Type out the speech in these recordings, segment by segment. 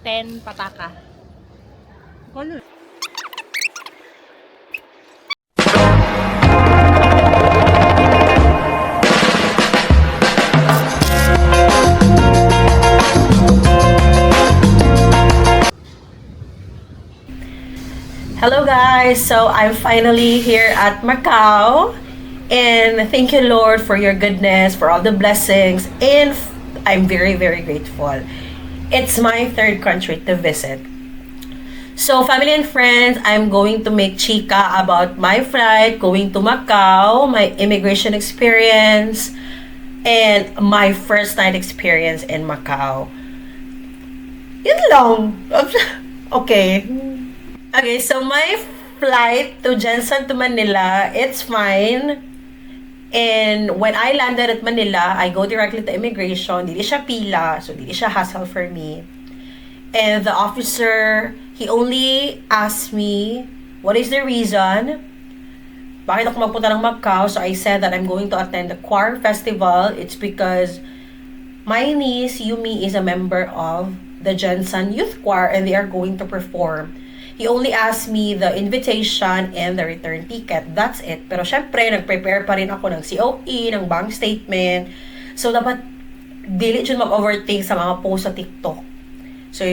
10 pataka. Ano? Hello guys! So I'm finally here at Macau, and thank you Lord for your goodness, for all the blessings, and I'm very grateful. It's my third country to visit. So family and friends, I'm going to make chika about my flight going to Macau, my immigration experience, and my first night experience in Macau. Yun lang. Okay. Okay, so my flight to Jensen to Manila, it's fine. And when I landed at Manila, I go directly to immigration. Dili siya pila, so dili siya hassle for me. And the officer, he only asked me, what is the reason? Bakit ako magpunta ng Macau? So I said that I'm going to attend the choir festival. It's because my niece, Yumi, is a member of the Jensen Youth Choir and they are going to perform. He only asked me the invitation and the return ticket. That's it. Pero syempre, nag-prepare pa rin ako ng COE, ng bank statement. So, dapat dili dyan mag-overthink sa mga post sa TikTok. So,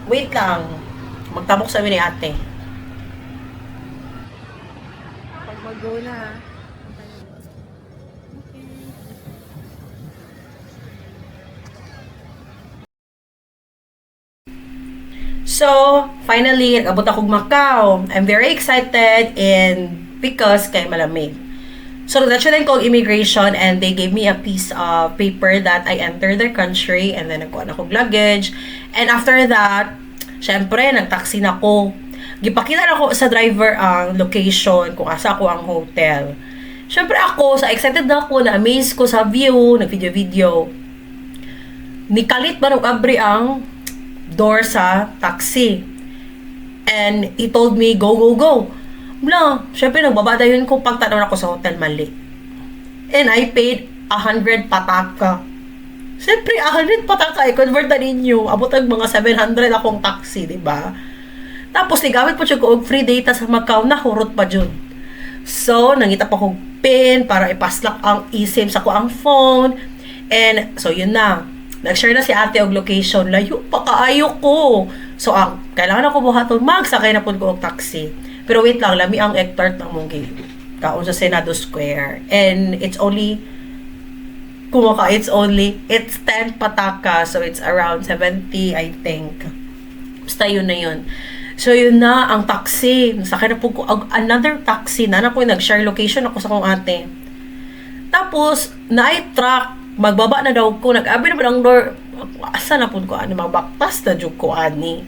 wait lang. Magtabok sa amin ni ate. Pag mag-go na ha. So, finally, nag-abot ako Macau. I'm very excited and because kay malamig. So, nag-actually ko immigration and they gave me a piece of paper that I entered their country and then nagkuha na akong luggage. And after that, syempre, nag-taxi na ako. Gipakita na ako sa driver ang location kung asa ako ang hotel. Syempre ako, sa excited na ako, na-amaze ko sa view, nag-video-video. Nikalit ba nung abri ang door sa taxi. And he told me, go. Blah. Syempre, nagbabada yun ko pagtanaw ako sa hotel mali. And I paid 100 pataka. Syempre, 100 pataka, i-convert na ninyo. Abot ang mga 700 akong taxi, diba? Tapos, nigamit po siya ko free data sa Macau na hurot pa dyan. So, nangita pa kong pin para ipaslak ang eSIM sa ko ang phone. And, so yun na. Nag-share na si ate og location. Layo pa kaayo ko. So, kailangan ako buhaton. Magsakay na po ko og taxi. Pero wait lang, lami ang hectare ng mong kaon sa Senado Square. And it's only, it's 10 pataka. So, it's around 70, I think. Basta yun na yun. So, yun na, ang taxi. Sakay na po ko, another taxi na po yung nag-share location ako sa kong ate. Tapos, na-truck, magbaba na daw ko, nag-abi naman ang door, asa na po ko, magbaktas na dyan ko, ani.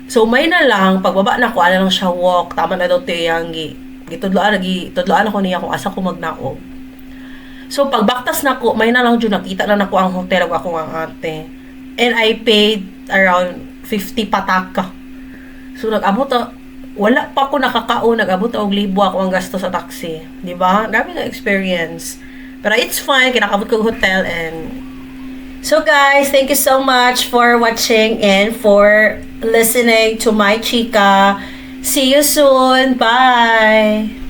So, may na lang, pagbaba na ko, lang siya walk, tama na daw tiyang, tudloan ako niya kung asa ko magnaog. So, pagbaktas na ko, may na lang dyan, nakita na ako ang hotel, ako ang ate. And I paid around 50 pataka. So, nag-abot wala pa ako nakakaon, nag-abot og libo ako ang gasto sa taxi. Diba? Dami na experience. Pero it's fine, kinakabot ko hotel and... So guys, thank you so much for watching and for listening to my chika. See you soon. Bye!